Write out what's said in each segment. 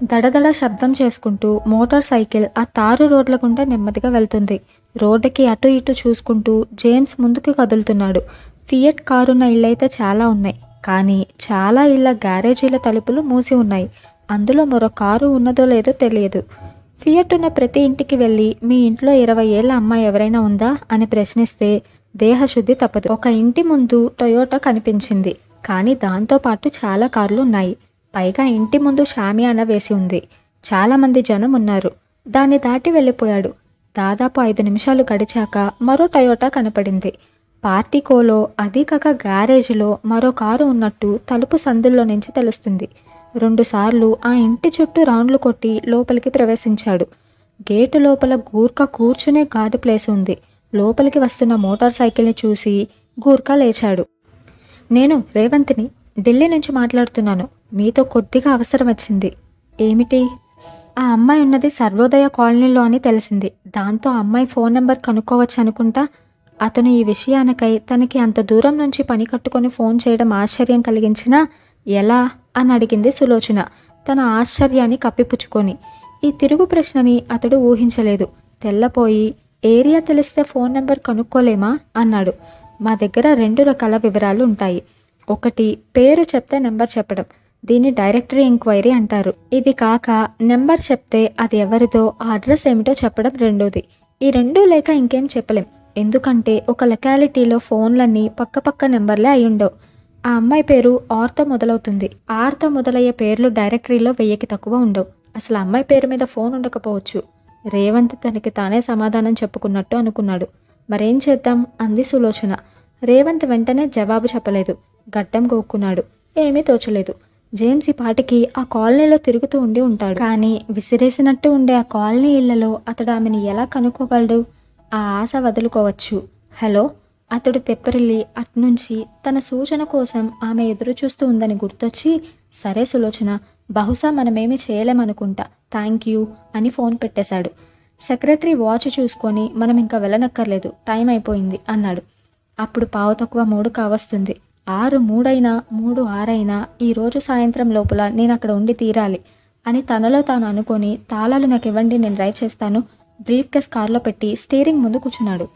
దడదడ శబ్దం చేసుకుంటూ motor cycle ఆ తారు రోడ్ల గుండా నెమ్మదిగా వెళ్తుంది. రోడ్డుకి అటు ఇటు చూసుకుంటూ జేమ్స్ ముందుకు కదులుతున్నాడు. ఫియట్ కారున్న ఇళ్ళైతే చాలా ఉన్నాయి. కానీ చాలా ఇళ్ల గ్యారేజీల తలుపులు మూసి ఉన్నాయి. అందులో మరో కారు ఉన్నదో లేదో తెలియదు. ఫియట్ ఉన్న ప్రతి ఇంటికి వెళ్ళి మీ ఇంట్లో 20 ఏళ్ల అమ్మాయి ఎవరైనా ఉందా అని ప్రశ్నిస్తే దేహశుద్ధి తప్పదు. ఒక ఇంటి ముందు టొయోటా కనిపించింది. కానీ దాంతోపాటు చాలా కార్లు ఉన్నాయి. పైగా ఇంటి ముందు షామియానా వేసి ఉంది. చాలామంది జనం ఉన్నారు. దాన్ని దాటి వెళ్ళిపోయాడు. దాదాపు 5 నిమిషాలు గడిచాక మరో టయోటా కనపడింది. పార్టికోలో అదీ కాక గ్యారేజ్లో మరో కారు ఉన్నట్టు తలుపు సందుల్లో నుంచి తెలుస్తుంది. 2 సార్లు ఆ ఇంటి చుట్టూ రౌండ్లు కొట్టి లోపలికి ప్రవేశించాడు. గేటు లోపల గూర్ఖా కూర్చునే గార్డు ప్లేస్ ఉంది. లోపలికి వస్తున్న మోటార్ సైకిల్ని చూసి గూర్ఖా లేచాడు. నేను రేవంత్ని, ఢిల్లీ నుంచి మాట్లాడుతున్నాను. మీతో కొద్దిగా అవసరం వచ్చింది. ఏమిటి? ఆ అమ్మాయి ఉన్నది సర్వోదయ కాలనీలో అని తెలిసింది. దాంతో అమ్మాయి ఫోన్ నెంబర్ కనుక్కోవచ్చు అనుకుంటా. అతను ఈ విషయానికై తనకి అంత దూరం నుంచి పని కట్టుకొని ఫోన్ చేయడం ఆశ్చర్యం కలిగించినా ఎలా అని అడిగింది సులోచన, తన ఆశ్చర్యాన్ని కప్పిపుచ్చుకొని. ఈ తిరుగు ప్రశ్నని అతడు ఊహించలేదు. తెల్లపోయి, ఏరియా తెలిస్తే ఫోన్ నెంబర్ కనుక్కోలేమా అన్నాడు. మా దగ్గర 2 రకాల వివరాలు ఉంటాయి. ఒకటి, పేరు చెప్తే నెంబర్ చెప్పడం. దీన్ని డైరెక్టరీ ఎంక్వైరీ అంటారు. ఇది కాక నెంబర్ చెప్తే అది ఎవరిదో, ఆ అడ్రస్ ఏమిటో చెప్పడం రెండోది. ఈ రెండూ లేక ఇంకేం చెప్పలేం. ఎందుకంటే ఒక లొకాలిటీలో ఫోన్లన్నీ పక్క నెంబర్లే అయ్యుండవు. ఆ అమ్మాయి పేరు ఆర్తో మొదలవుతుంది. ఆర్తో మొదలయ్యే పేర్లు డైరెక్టరీలో 1000కి తక్కువ ఉండవు. అసలు అమ్మాయి పేరు మీద ఫోన్ ఉండకపోవచ్చు. రేవంత్ తనకి తానే సమాధానం చెప్పుకున్నట్టు అనుకున్నాడు. మరేం చేద్దాం అంది సులోచన. రేవంత్ వెంటనే జవాబు చెప్పలేదు. గడ్డం గోక్కున్నాడు. ఏమీ తోచలేదు. జేమ్స్ ఈ పాటికి ఆ కాలనీలో తిరుగుతూ ఉండి ఉంటాడు. కానీ విసిరేసినట్టు ఉండే ఆ కాలనీ ఇళ్లలో అతడు ఆమెను ఎలా కనుక్కోగలడు? ఆ ఆశ వదులుకోవచ్చు. హలో, అతడు తెప్పరిల్లి అట్నుంచి తన సూచన కోసం ఆమె ఎదురు చూస్తూ ఉందని గుర్తొచ్చి, సరే సులోచన, బహుశా మనమేమీ చేయలేమనుకుంటా, థ్యాంక్ యూ అని ఫోన్ పెట్టేశాడు. సెక్రటరీ వాచ్ చూసుకొని మనం ఇంకా వెళ్ళనక్కర్లేదు, టైం అయిపోయింది అన్నాడు. అప్పుడు 3:15 కావస్తుంది. 6:03 అయినా 3:06 అయినా ఈరోజు సాయంత్రం లోపల నేను అక్కడ ఉండి తీరాలి అని తనలో తాను అనుకొని, తాళాలు నాకు ఇవ్వండి, నేను డ్రైవ్ చేస్తాను, బ్రీఫ్ కేస్ కారులో పెట్టి స్టీరింగ్ ముందు కూర్చున్నాడు.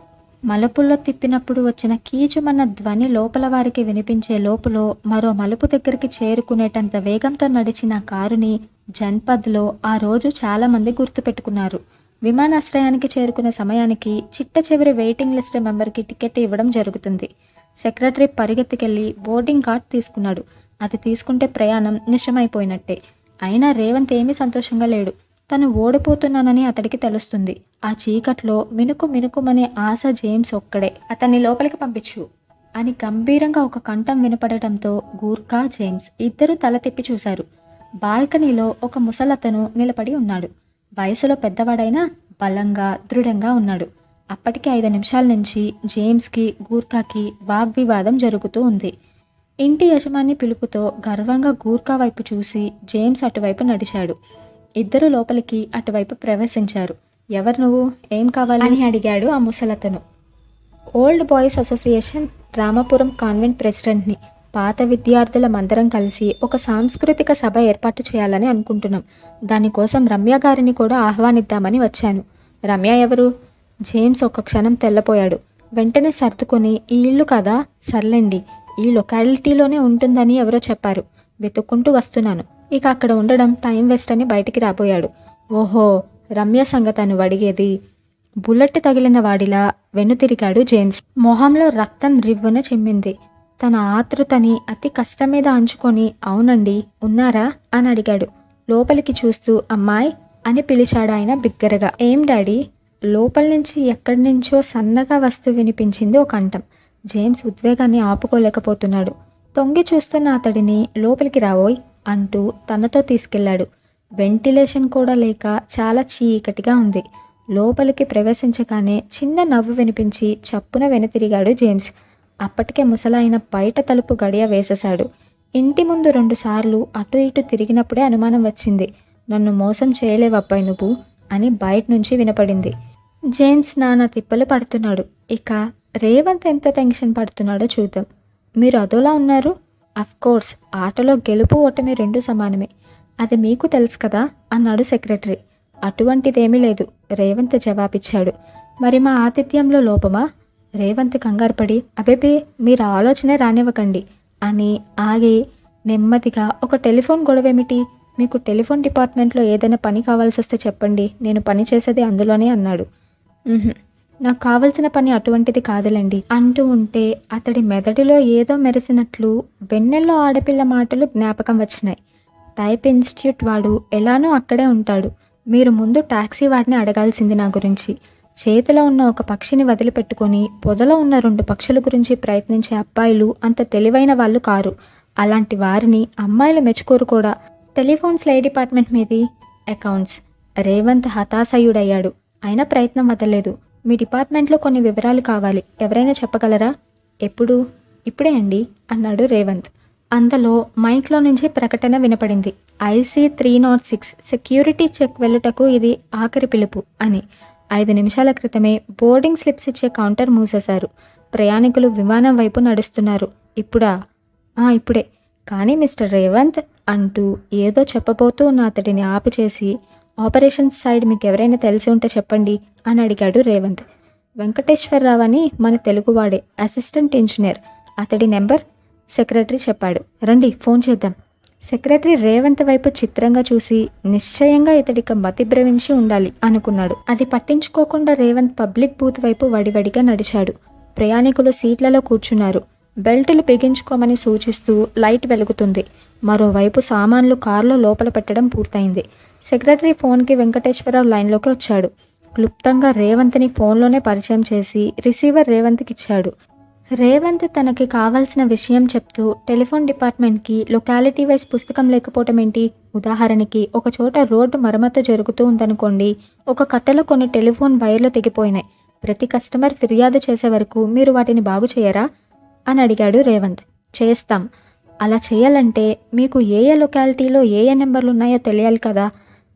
మలుపుల్లో తిప్పినప్పుడు వచ్చిన కీచుమన్న ధ్వని లోపల వారికి వినిపించే లోపులో మరో మలుపు దగ్గరికి చేరుకునేటంత వేగంతో నడిచిన కారుని జన్పద్లో ఆ రోజు చాలామంది గుర్తుపెట్టుకున్నారు. విమానాశ్రయానికి చేరుకునే సమయానికి చిట్ట చివరి వెయిటింగ్ లిస్ట్ మెంబర్కి టికెట్ ఇవ్వడం జరుగుతుంది. సెక్రటరీ పరిగెత్తుకెళ్ళి బోర్డింగ్ కార్డ్ తీసుకున్నాడు. అది తీసుకుంటే ప్రయాణం నిశ్చయమైపోయినట్టే. అయినా రేవంత్ ఏమీ సంతోషంగా లేడు. తను ఓడిపోతున్నానని అతడికి తెలుస్తుంది. ఆ చీకట్లో మినుకుమనే ఆశ జేమ్స్ ఒక్కడే. అతన్ని లోపలికి పంపించు అని గంభీరంగా ఒక కంఠం వినపడటంతో గూర్ఖా, జేమ్స్ ఇద్దరూ తల తిప్పి చూశారు. బాల్కనీలో ఒక ముసలతను నిలబడి ఉన్నాడు. వయసులో పెద్దవాడైనా బలంగా, దృఢంగా ఉన్నాడు. అప్పటికి 5 నిమిషాల నుంచి జేమ్స్కి, గూర్ఖాకి వాగ్వివాదం జరుగుతూ ఉంది. ఇంటి యజమాని పిలుపుతో గర్వంగా గూర్ఖా వైపు చూసి జేమ్స్ అటువైపు నడిచాడు. ఇద్దరు లోపలికి అటువైపు ప్రవేశించారు. ఎవరు నువ్వు, ఏం కావాలి అని అడిగాడు ఆ ముసలతను. Old boys association Ramapuram convent ప్రెసిడెంట్ని. పాత విద్యార్థుల మందరం కలిసి ఒక సాంస్కృతిక సభ ఏర్పాటు చేయాలని అనుకుంటున్నాం. దానికోసం రమ్య గారిని కూడా ఆహ్వానిద్దామని వచ్చాను. రమ్య ఎవరు? జేమ్స్ ఒక క్షణం తెల్లపోయాడు. వెంటనే సర్దుకొని, ఈ ఇల్లు కదా, సర్లేండి, ఈ లొకాలిటీలోనే ఉంటుందని ఎవరో చెప్పారు, వెతుక్కుంటూ వస్తున్నాను. ఇక అక్కడ ఉండడం టైం వేస్ట్ అని బయటికి రాబోయాడు. ఓహో, రమ్య సంగతను అడిగేది. బుల్లెట్ తగిలిన వాడిలా వెనుతిరిగాడు జేమ్స్. మొహంలో రక్తం రివ్వున చిమ్మింది. తన ఆతృతని అతి కష్టం మీద అంచుకొని, అవునండి, ఉన్నారా అని అడిగాడు. లోపలికి చూస్తూ అమ్మాయి అని పిలిచాడు ఆయన బిగ్గరగా. ఏం డాడీ? లోపల నుంచి ఎక్కడి నుంచో సన్నగా వస్తూ వినిపించింది ఒక కంఠం. జేమ్స్ ఉద్వేగాన్ని ఆపుకోలేకపోతున్నాడు. తొంగి చూస్తున్న అతడిని లోపలికి రావోయ్ అంటూ తనతో తీసుకెళ్లాడు. వెంటిలేషన్ కూడా లేక చాలా చీకటిగా ఉంది. లోపలికి ప్రవేశించగానే చిన్న నవ్వు వినిపించి చప్పున వెనుతిరిగాడు జేమ్స్. అప్పటికే ముసలాయన బయట తలుపు గడియ వేసేశాడు. ఇంటి ముందు 2 సార్లు అటు ఇటు తిరిగినప్పుడే అనుమానం వచ్చింది. నన్ను మోసం చేయలేవబ్బాయి నువ్వు అని బయట నుంచి వినపడింది. జేమ్స్ నానా తిప్పలు పడుతున్నాడు. ఇక రేవంత్ ఎంత టెన్షన్ పడుతున్నాడో చూద్దాం. మీరు అదోలా ఉన్నారు. అఫ్కోర్స్ ఆటలో గెలుపు ఓటమి 2 సమానమే. అది మీకు తెలుసు కదా అన్నాడు సెక్రటరీ. అటువంటిదేమీ లేదు రేవంత్ జవాబిచ్చాడు. మరి మా ఆతిథ్యంలో లోపమా? రేవంత్ కంగారుపడి అబేబే మీరు ఆలోచనే రానివ్వకండి అని ఆగి నెమ్మదిగా ఒక టెలిఫోన్ గొడవేమిటి? మీకు టెలిఫోన్ డిపార్ట్మెంట్లో ఏదైనా పని కావాల్సి వస్తే చెప్పండి, నేను పని చేసేది అందులోనే అన్నాడు. నాకు కావలసిన పని అటువంటిది కాదులేండి అంటూ ఉంటే అతడి మెదడులో ఏదో మెరిసినట్లు వెన్నెల్లో ఆడపిల్ల మాటలు జ్ఞాపకం వచ్చినాయి. టైప్ ఇన్స్టిట్యూట్ వాడు ఎలానో అక్కడే ఉంటాడు. మీరు ముందు టాక్సీ వాడిని అడగాల్సింది నా గురించి. చేతిలో ఉన్న ఒక పక్షిని వదిలిపెట్టుకొని పొదలో ఉన్న 2 పక్షుల గురించి ప్రయత్నించే అబ్బాయిలు అంత తెలివైన వాళ్ళు కారు. అలాంటి వారిని అమ్మాయిలు మెచ్చుకోరు కూడా. టెలిఫోన్స్ ఏ డిపార్ట్మెంట్ మీది? అకౌంట్స్. రేవంత్ హతాశయుడయ్యాడు. అయినా ప్రయత్నం వదలలేదు. మీ డిపార్ట్మెంట్లో కొన్ని వివరాలు కావాలి, ఎవరైనా చెప్పగలరా? ఎప్పుడు? ఇప్పుడే అండి అన్నాడు రేవంత్. అంతలో మైక్లో నుంచి ప్రకటన వినపడింది. IC 306 సెక్యూరిటీ చెక్ వెళ్ళుటకు ఇది ఆఖరి పిలుపు అని. 5 నిమిషాల క్రితమే బోర్డింగ్ స్లిప్స్ ఇచ్చే కౌంటర్ మూసేశారు. ప్రయాణికులు విమానం వైపు నడుస్తున్నారు. ఇప్పుడా? ఇప్పుడే. కానీ మిస్టర్ రేవంత్ అంటూ ఏదో చెప్పబోతూ ఉన్న అతడిని ఆపు చేసి, ఆపరేషన్స్ సైడ్ మీకు ఎవరైనా తెలిసి ఉంటే చెప్పండి అని అడిగాడు రేవంత్. వెంకటేశ్వరరావు అని మన తెలుగువాడే, అసిస్టెంట్ ఇంజనీర్. అతడి నెంబర్ సెక్రటరీ చెప్పాడు. రండి ఫోన్ చేద్దాం. సెక్రటరీ రేవంత్ వైపు చిత్రంగా చూసి నిశ్చయంగా ఇతడిక మతిభ్రమించి ఉండాలి అనుకున్నాడు. అది పట్టించుకోకుండా రేవంత్ పబ్లిక్ బూత్ వైపు వడివడిగా నడిచాడు. ప్రయాణికులు సీట్లలో కూర్చున్నారు. బెల్టులు బిగించుకోమని సూచిస్తూ లైట్ వెలుగుతుంది. మరోవైపు సామాన్లు కారులో లోపల పెట్టడం పూర్తయింది. సెక్రటరీ ఫోన్కి వెంకటేశ్వరరావు లైన్లోకి వచ్చాడు. క్లుప్తంగా రేవంత్ని ఫోన్లోనే పరిచయం చేసి రిసీవర్ రేవంత్కి ఇచ్చాడు. రేవంత్ తనకి కావాల్సిన విషయం చెప్తూ టెలిఫోన్ డిపార్ట్మెంట్కి లొకాలిటీ వైజ్ పుస్తకం లేకపోవటం ఏంటి? ఉదాహరణకి ఒక చోట రోడ్డు మరమ్మతు జరుగుతూ ఉందనుకోండి. ఒక కట్టలో కొన్ని టెలిఫోన్ వైర్లు తెగిపోయినాయి. ప్రతి కస్టమర్ ఫిర్యాదు చేసే వరకు మీరు వాటిని బాగు చేయరా అని అడిగాడు రేవంత్. చేస్తాం. అలా చేయాలంటే మీకు ఏ లొకాలిటీలో ఏ నెంబర్లు ఉన్నాయో తెలియాలి కదా.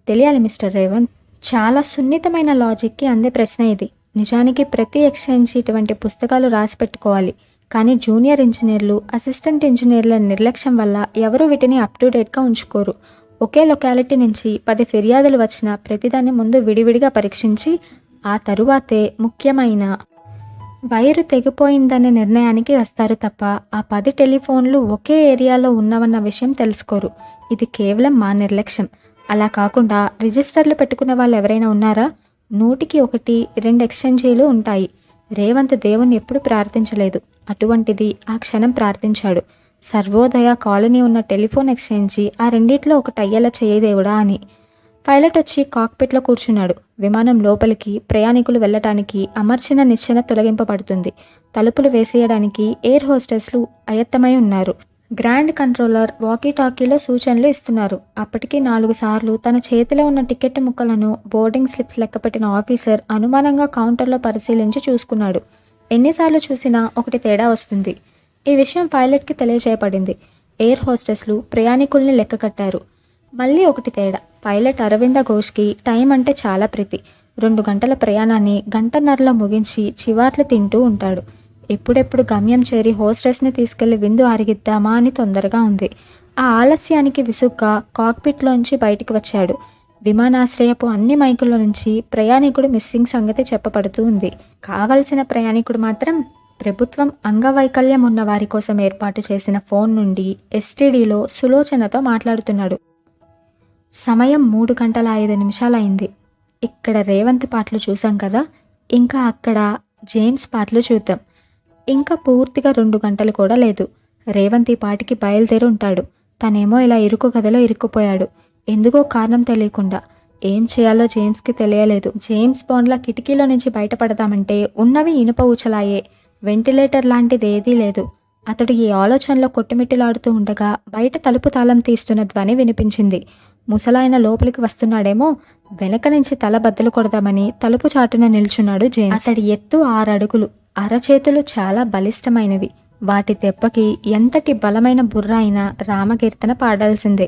తెలియాలి మిస్టర్ రేవంత్. చాలా సున్నితమైన లాజిక్కి అందే ప్రశ్న ఇది. నిజానికి ప్రతి ఎక్స్చేంజ్ ఇటువంటి పుస్తకాలు రాసి పెట్టుకోవాలి. కానీ జూనియర్ ఇంజనీర్లు, అసిస్టెంట్ ఇంజనీర్ల నిర్లక్ష్యం వల్ల ఎవరు వీటిని అప్ టు డేట్గా ఉంచుకోరు. ఒకే లొకాలిటీ నుంచి 10 ఫిర్యాదులు వచ్చినా ప్రతిదాన్ని ముందు విడివిడిగా పరీక్షించి ఆ తరువాతే ముఖ్యమైన వైరు తెగిపోయిందనే నిర్ణయానికి వస్తారు తప్ప ఆ 10 టెలిఫోన్లు ఒకే ఏరియాలో ఉన్నవన్న విషయం తెలుసుకోరు. ఇది కేవలం మా నిర్లక్ష్యం. అలా కాకుండా రిజిస్టర్లు పెట్టుకునే వాళ్ళు ఎవరైనా ఉన్నారా? 100కి 1, 2 ఎక్స్చేంజీలు ఉంటాయి. రేవంత్ దేవుణ్ణి ఎప్పుడు ప్రార్థించలేదు. అటువంటిది ఆ క్షణం ప్రార్థించాడు. సర్వోదయ కాలనీ ఉన్న టెలిఫోన్ ఎక్స్చేంజీ ఆ రెండిట్లో ఒకటి అయ్యేలా చేయదేవుడా అని. పైలట్ వచ్చి కాక్పిట్లో కూర్చున్నాడు. విమానం లోపలికి ప్రయాణికులు వెళ్ళటానికి అమర్చిన నిచ్చెన తొలగింపబడుతుంది. తలుపులు వేసేయడానికి ఎయిర్ హోస్టెస్లు అయత్తమై ఉన్నారు. గ్రాండ్ కంట్రోలర్ వాకీటాకీలో సూచనలు ఇస్తున్నారు. అప్పటికి 4 సార్లు తన చేతిలో ఉన్న టికెట్ ముక్కలను బోర్డింగ్ స్లిప్స్ లెక్కపెట్టిన ఆఫీసర్ అనుమానంగా కౌంటర్లో పరిశీలించి చూసుకున్నాడు. ఎన్నిసార్లు చూసినా ఒకటి తేడా వస్తుంది. ఈ విషయం పైలట్కి తెలియజేయబడింది. ఎయిర్ హోస్టెస్లు ప్రయాణికుల్ని లెక్క కట్టారు. మళ్ళీ ఒకటి తేడా. పైలట్ అరవింద ఘోష్కి టైం అంటే చాలా ప్రీతి. 2 గంటల ప్రయాణాన్ని గంటన్నరలో ముగించి చివాట్లు తింటూ ఉంటాడు. ఎప్పుడెప్పుడు గమ్యం చేరి హోస్టెస్ని తీసుకెళ్లి విందు ఆరగిద్దామా అని తొందరగా ఉంది. ఆ ఆలస్యానికి విసుగ్గా కాక్పిట్లోంచి బయటికి వచ్చాడు. విమానాశ్రయపు అన్ని మైకుల నుంచి ప్రయాణికుడు మిస్సింగ్ సంగతి చెప్పబడుతూ ఉంది. కావలసిన ప్రయాణికుడు మాత్రం ప్రభుత్వం అంగవైకల్యం ఉన్న వారి కోసం ఏర్పాటు చేసిన ఫోన్ నుండి STDలో సులోచనతో మాట్లాడుతున్నాడు. సమయం 3:05 అయింది. ఇక్కడ రేవంత్ పాటలు చూసాం కదా, ఇంకా అక్కడ జేమ్స్ పాటలు చూద్దాం. ఇంకా పూర్తిగా 2 గంటలు కూడా లేదు. రేవంత్ ఈ పాటికి బయలుదేరి ఉంటాడు. తనేమో ఇలా ఇరుకు గదిలో ఇరుక్కుపోయాడు. ఎందుకో కారణం తెలియకుండా. ఏం చేయాలో జేమ్స్కి తెలియలేదు. జేమ్స్ బాండ్లా కిటికీలో నుంచి బయటపడదామంటే ఉన్నవి ఇనుప ఊచలాయే. వెంటిలేటర్ లాంటిదేదీ లేదు. అతడు ఈ ఆలోచనలో కొట్టుమిట్టిలాడుతూ ఉండగా బయట తలుపు తాళం తీస్తున్న ధ్వని వినిపించింది. ముసలాయన లోపలికి వస్తున్నాడేమో. వెనక నుంచి తల బద్దలు కొడదామని తలుపు చాటున నిల్చున్నాడు జేమ్స్. అతడి ఎత్తు 6 అడుగులు. అరచేతులు చాలా బలిష్టమైనవి. వాటి దెబ్బకి ఎంతటి బలమైన బుర్ర అయినా రామకీర్తన పాడాల్సిందే.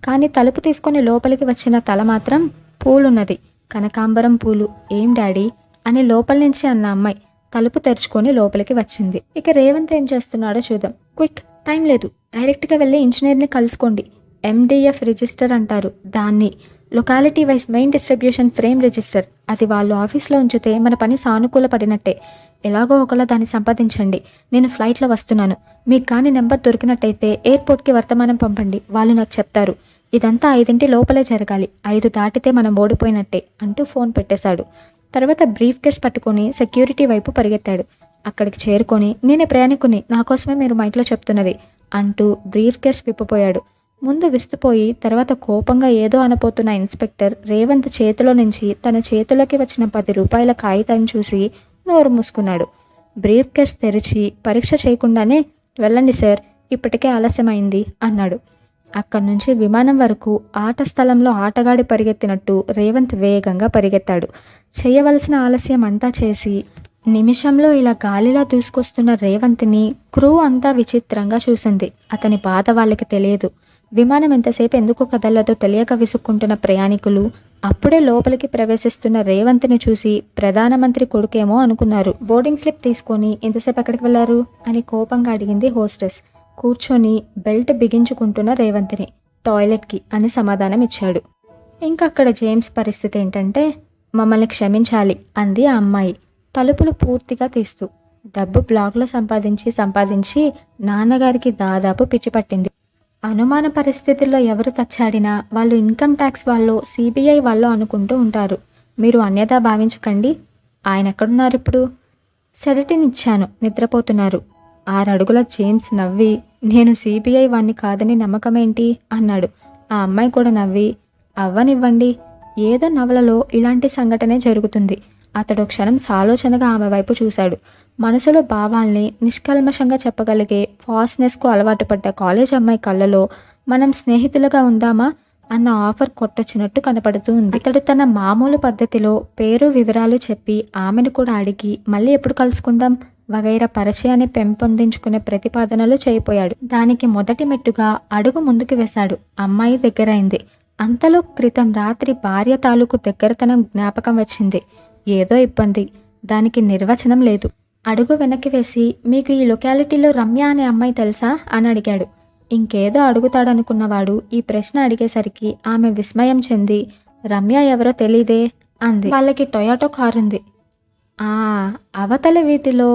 కానీ తలుపు తీసుకుని లోపలికి వచ్చిన తల మాత్రం పూలున్నది. కనకాంబరం పూలు. ఏం డాడీ అని లోపల నుంచి అన్న అమ్మాయి తలుపు తెరుచుకొని లోపలికి వచ్చింది. ఇక రేవంత్ ఏం చేస్తున్నాడో చూద్దాం. క్విక్, టైం లేదు. డైరెక్ట్గా వెళ్ళి ఇంజనీర్ని కలుసుకోండి. ఎండిఎఫ్ రిజిస్టర్ అంటారు దాన్ని. Locality wise main distribution frame register. అది వాళ్ళు ఆఫీస్లో ఉంచితే మన పని సానుకూల పడినట్టే. ఎలాగో ఒకలా దాన్ని సంపాదించండి. నేను ఫ్లైట్లో వస్తున్నాను. మీకు కానీ నెంబర్ దొరికినట్టయితే ఎయిర్పోర్ట్కి వర్తమానం పంపండి, వాళ్ళు నాకు చెప్తారు. ఇదంతా 5 లోపలే జరగాలి. 5 దాటితే మనం ఓడిపోయినట్టే అంటూ ఫోన్ పెట్టేశాడు. తర్వాత బ్రీఫ్ కేస్ పట్టుకొని సెక్యూరిటీ వైపు పరిగెత్తాడు. అక్కడికి చేరుకొని, నేనే ప్రయాణికుని, నా కోసమే మీరు మా ఇంట్లో చెప్తున్నది అంటూ బ్రీఫ్ కేస్ విప్పపోయాడు. ముందు విస్తుపోయి తర్వాత కోపంగా ఏదో అనపోతున్న ఇన్స్పెక్టర్ రేవంత్ చేతిలో నుంచి తన చేతిలోకి వచ్చిన 10 రూపాయల కాగితాన్ని చూసి నోరు మూసుకున్నాడు. బ్రీఫ్ కేస్ తెరిచి పరీక్ష చేయకుండానే వెళ్ళండి సార్, ఇప్పటికే ఆలస్యమైంది అన్నాడు. అక్కడి నుంచి విమానం వరకు ఆట స్థలంలో ఆటగాడి పరిగెత్తినట్టు రేవంత్ వేగంగా పరిగెత్తాడు. చేయవలసిన ఆలస్యం అంతా చేసి నిమిషంలో ఇలా గాలిలా దూసుకొస్తున్న రేవంత్ని క్రూ అంతా విచిత్రంగా చూసింది. అతని బాధ వాళ్ళకి తెలియదు. విమానం ఎంతసేపు ఎందుకు కదలదో తెలియక విసుక్కుంటున్న ప్రయాణికులు అప్పుడే లోపలికి ప్రవేశిస్తున్న రేవంత్ని చూసి ప్రధానమంత్రి కొడుకేమో అనుకున్నారు. బోర్డింగ్ స్లిప్ తీసుకొని ఇంతసేపు ఎక్కడికి వెళ్ళారు అని కోపంగా అడిగింది హోస్టెస్. కూర్చొని బెల్ట్ బిగించుకుంటున్న రేవంత్ని. టాయిలెట్కి అని సమాధానం ఇచ్చాడు. ఇంకక్కడ జేమ్స్ పరిస్థితి ఏంటంటే, మమ్మల్ని క్షమించాలి అంది ఆ అమ్మాయి తలుపులు పూర్తిగా తీస్తూ. డబ్బు బ్లాక్లో సంపాదించి నాన్నగారికి దాదాపు పిచ్చి పట్టింది. అనుమాన పరిస్థితుల్లో ఎవరు తచ్చాడినా వాళ్ళు ఇన్కమ్ ట్యాక్స్ వాళ్ళు, సిబిఐ వాళ్ళు అనుకుంటూ ఉంటారు. మీరు అన్యదా భావించకండి. ఆయన ఎక్కడున్నారు ఇప్పుడు? సెడటినిచ్చాను, నిద్రపోతున్నారు. 6 అడుగుల జేమ్స్ నవ్వి, నేను సిబిఐ వాణ్ణి కాదని నమ్మకమేంటి అన్నాడు. ఆ అమ్మాయి కూడా నవ్వి, అవ్వనివ్వండి, ఏదో నవలలో ఇలాంటి సంఘటనే జరుగుతుంది. అతడు క్షణం సాలోచనగా ఆమె వైపు చూశాడు. మనసులో భావాల్ని నిష్కల్మషంగా చెప్పగలిగే ఫాస్ట్నెస్కు అలవాటు పడ్డ కాలేజ్ అమ్మాయి కళ్ళలో మనం స్నేహితులుగా ఉందామా అన్న ఆఫర్ కొట్టొచ్చినట్టు కనపడుతూ ఉంది. అతడు తన మామూలు పద్ధతిలో పేరు వివరాలు చెప్పి ఆమెను కూడా అడిగి మళ్ళీ ఎప్పుడు కలుసుకుందాం వగైరా పరిచయాన్ని పెంపొందించుకునే ప్రతిపాదనలు చేయపోయాడు. దానికి మొదటి మెట్టుగా అడుగు ముందుకు వేశాడు. అమ్మాయి దగ్గరైంది. అంతలో క్రితం రాత్రి భార్య తాలూకు దగ్గరతనం జ్ఞాపకం వచ్చింది. ఏదో ఇబ్బంది, దానికి నిర్వచనం లేదు. అడుగు వెనక్కి వేసి, మీకు ఈ లొకాలిటీలో రమ్య అనే అమ్మాయి తెలుసా అని అడిగాడు. ఇంకేదో అడుగుతాడనుకున్నవాడు ఈ ప్రశ్న అడిగేసరికి ఆమె విస్మయం చెంది, రమ్య ఎవరో తెలీదే అంది. వాళ్ళకి టొయాటో కారుంది. అవతల వీధిలో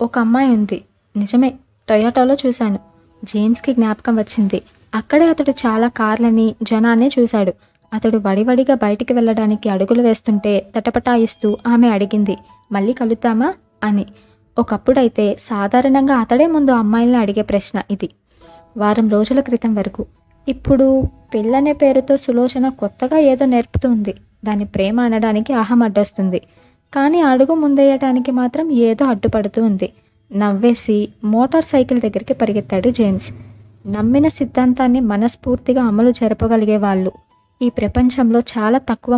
ఒక అమ్మాయి ఉంది. నిజమే, టొయాటోలో చూశాను. జేమ్స్కి జ్ఞాపకం వచ్చింది. అక్కడే అతడు చాలా కార్లని, జనాన్ని చూశాడు. అతడు వడివడిగా బయటికి వెళ్ళడానికి అడుగులు వేస్తుంటే తటపటాయిస్తూ ఆమె అడిగింది, మళ్ళీ కలుద్దామా అని. ఒకప్పుడైతే సాధారణంగా అతడే ముందు అమ్మాయిల్ని అడిగే ప్రశ్న ఇది, వారం రోజుల క్రితం వరకు. ఇప్పుడు పెళ్ళనే పేరుతో సులోచన కొత్తగా ఏదో నేర్పుతుంది. దాని ప్రేమ అనడానికి అహం అడ్డొస్తుంది. కానీ అడుగు ముందేయటానికి మాత్రం ఏదో అడ్డుపడుతూ ఉంది. నవ్వేసి మోటార్ సైకిల్ దగ్గరికి పరిగెత్తాడు జేమ్స్. నమ్మిన సిద్ధాంతాన్ని మనస్ఫూర్తిగా అమలు జరపగలిగే వాళ్ళు ఈ ప్రపంచంలో చాలా తక్కువ